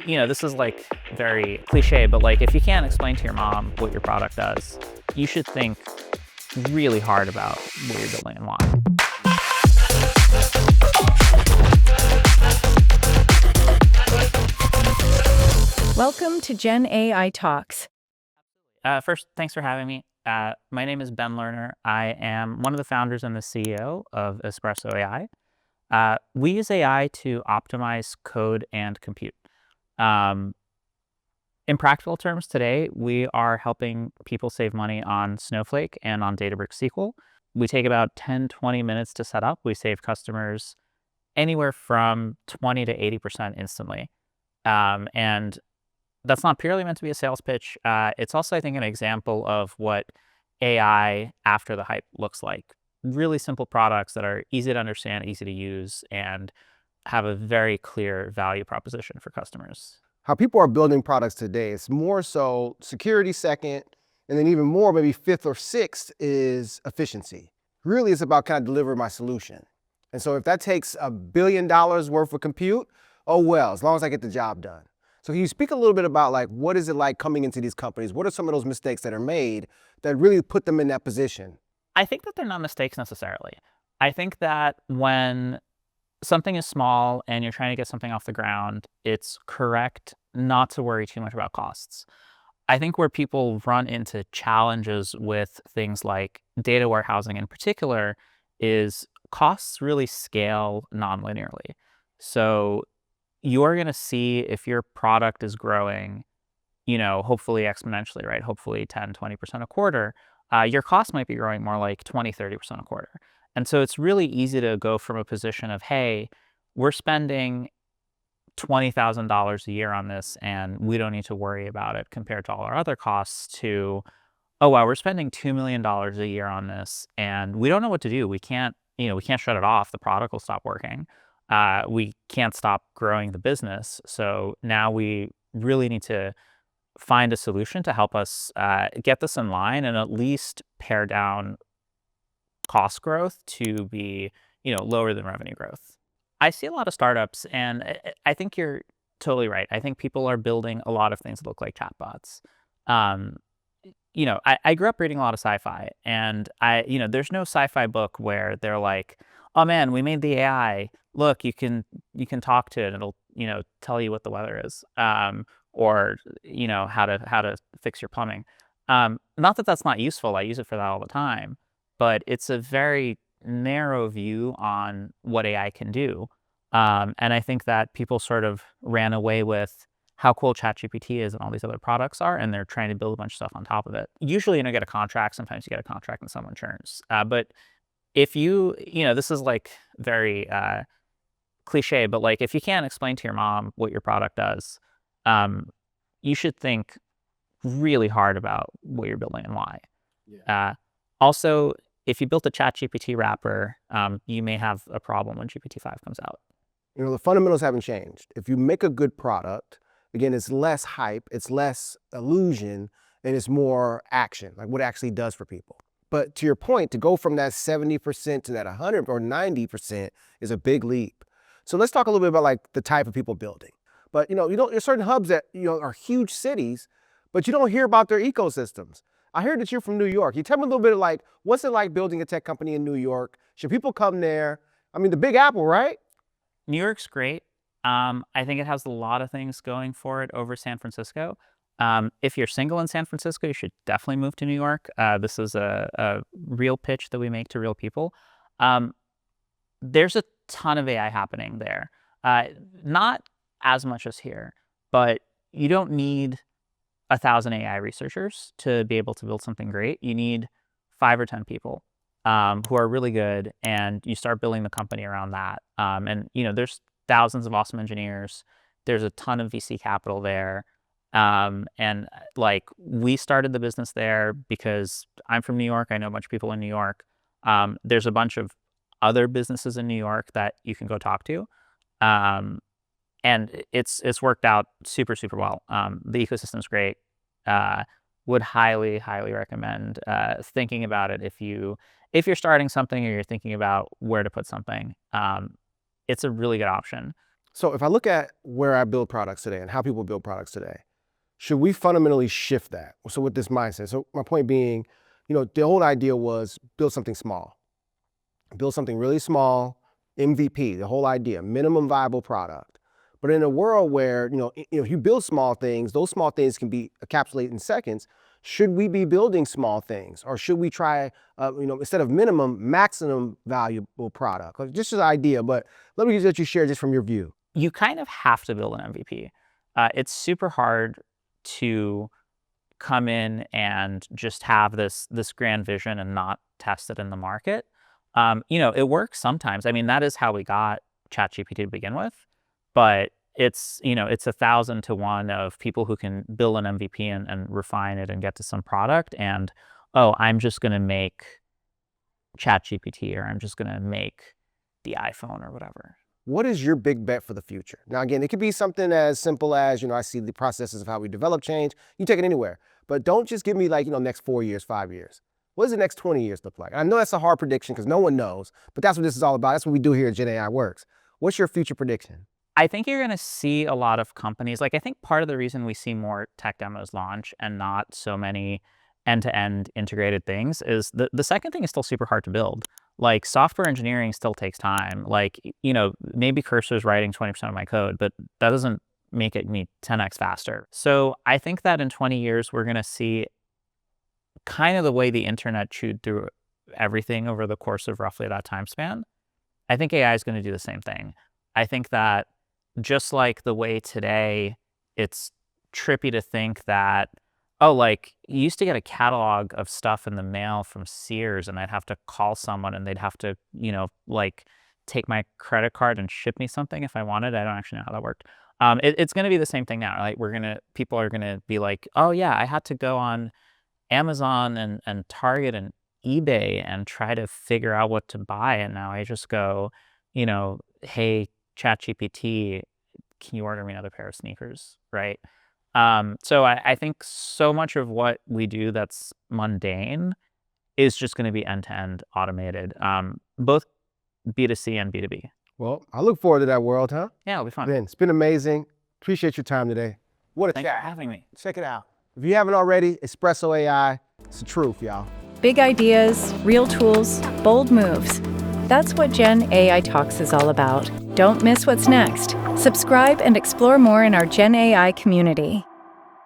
This is like very cliche, but like if you can't explain to your mom what your product does, you should think really hard about what you're building and why. Welcome to GenAI Talks. First, thanks for having me. My name is Ben Lerner. I am one of the founders and the CEO of Espresso AI. We use AI to optimize code and compute. In practical terms today, we are helping people save money on Snowflake and on Databricks SQL. We take about 10-20 minutes to set up. We save customers anywhere from 20 to 80% instantly. And that's not purely meant to be a sales pitch. It's also, I think, an example of what AI after the hype looks like. Really simple products that are easy to understand, easy to use, and have a very clear value proposition for customers. How people are building products today, it's more so security second, and then even more, maybe fifth or sixth is efficiency. Really, it's about, can I deliver my solution? And so if that takes $1 billion worth of compute, oh well, as long as I get the job done. So can you speak a little bit about like, what is it like coming into these companies? What are some of those mistakes that are made that really put them in that position? I think that they're not mistakes necessarily. I think that when something is small and you're trying to get something off the ground, it's correct not to worry too much about costs. I think where people run into challenges with things like data warehousing in particular is costs really scale non-linearly. So you're going to see if your product is growing, hopefully exponentially, right? Hopefully 10, 20% a quarter. Your cost might be growing more like 20, 30% a quarter. And so it's really easy to go from a position of, hey, we're spending $20,000 a year on this and we don't need to worry about it compared to all our other costs, to, oh, wow, we're spending $2 million a year on this and we don't know what to do. We can't shut it off. The product will stop working. We can't stop growing the business. So now we really need to find a solution to help us get this in line and at least pare down cost growth to be, lower than revenue growth. I see a lot of startups, and I think you're totally right. I think people are building a lot of things that look like chatbots. I grew up reading a lot of sci-fi, and there's no sci-fi book where they're like, oh man, we made the AI. Look, you can talk to it, and it'll, tell you what the weather is, or how to fix your plumbing. Not that that's not useful. I use it for that all the time, but it's a very narrow view on what AI can do. And I think that people sort of ran away with how cool ChatGPT is and all these other products are, and they're trying to build a bunch of stuff on top of it. Usually you don't get a contract. Sometimes you get a contract and someone churns. But if this is like very cliche, but like if you can't explain to your mom what your product does, you should think really hard about what you're building and why. Yeah. Also, if you built a ChatGPT wrapper, you may have a problem when GPT-5 comes out. The fundamentals haven't changed. If you make a good product, again, it's less hype, it's less illusion, and it's more action, like what it actually does for people. But to your point, to go from that 70% to that 100 or 90% is a big leap. So let's talk a little bit about like the type of people building. But there's certain hubs that are huge cities, but you don't hear about their ecosystems. I heard that you're from New York. You tell me a little bit of like, what's it like building a tech company in New York? Should people come there? I mean, the Big Apple, right? New York's great. I think it has a lot of things going for it over San Francisco. If you're single in San Francisco, you should definitely move to New York. This is a real pitch that we make to real people. There's a ton of AI happening there. Not as much as here, but you don't need 1,000 AI researchers to be able to build something great. You need 5 or 10 people who are really good, and you start building the company around that. And there's thousands of awesome engineers. There's a ton of VC capital there. And like we started the business there because I'm from New York. I know a bunch of people in New York. There's a bunch of other businesses in New York that you can go talk to. And it's worked out super, super well. The ecosystem's great. Would highly, highly recommend thinking about it if you're starting something or you're thinking about where to put something. It's a really good option. So if I look at where I build products today and how people build products today, should we fundamentally shift that? So with this mindset, so my point being, the whole idea was build something small, build something really small, MVP, the whole idea, minimum viable product. But in a world where, if you build small things, those small things can be encapsulated in seconds. Should we be building small things, or should we try, instead of minimum, maximum valuable product? Like, just an idea, but let me let you share just from your view. You kind of have to build an MVP. It's super hard to come in and just have this grand vision and not test it in the market. It works sometimes. I mean, that is how we got ChatGPT to begin with, but it's 1,000 to 1 of people who can build an MVP and refine it and get to some product. And, oh, I'm just going to make ChatGPT, or I'm just going to make the iPhone or whatever. What is your big bet for the future? Now, again, it could be something as simple as, I see the processes of how we develop change. You take it anywhere, but don't just give me next 4 years, 5 years. What does the next 20 years look like? I know that's a hard prediction because no one knows, but that's what this is all about. That's what we do here at GenAI Works. What's your future prediction? I think you're going to see a lot of companies, I think part of the reason we see more tech demos launch and not so many end-to-end integrated things is the second thing is still super hard to build. Software engineering still takes time. Maybe Cursor's writing 20% of my code, but that doesn't make it me 10x faster. So I think that in 20 years, we're going to see kind of the way the internet chewed through everything over the course of roughly that time span. I think AI is going to do the same thing. I think that just like the way today, it's trippy to think that, you used to get a catalog of stuff in the mail from Sears, and I'd have to call someone and they'd have to, take my credit card and ship me something if I wanted. I don't actually know how that worked. It's going to be the same thing now. People are going to be like, oh yeah, I had to go on Amazon and Target and eBay and try to figure out what to buy. And now I just go, hey, ChatGPT, can you order me another pair of sneakers, right? So I think so much of what we do that's mundane is just going to be end-to-end automated, both B2C and B2B. Well, I look forward to that world, huh? Yeah, it'll be fun. Ben, it's been amazing. Appreciate your time today. What a Thanks chat. for having me. Check it out. If you haven't already, Espresso AI, it's the truth, y'all. Big ideas, real tools, bold moves. That's what Gen AI Talks is all about. Don't miss what's next. Subscribe and explore more in our Gen AI community.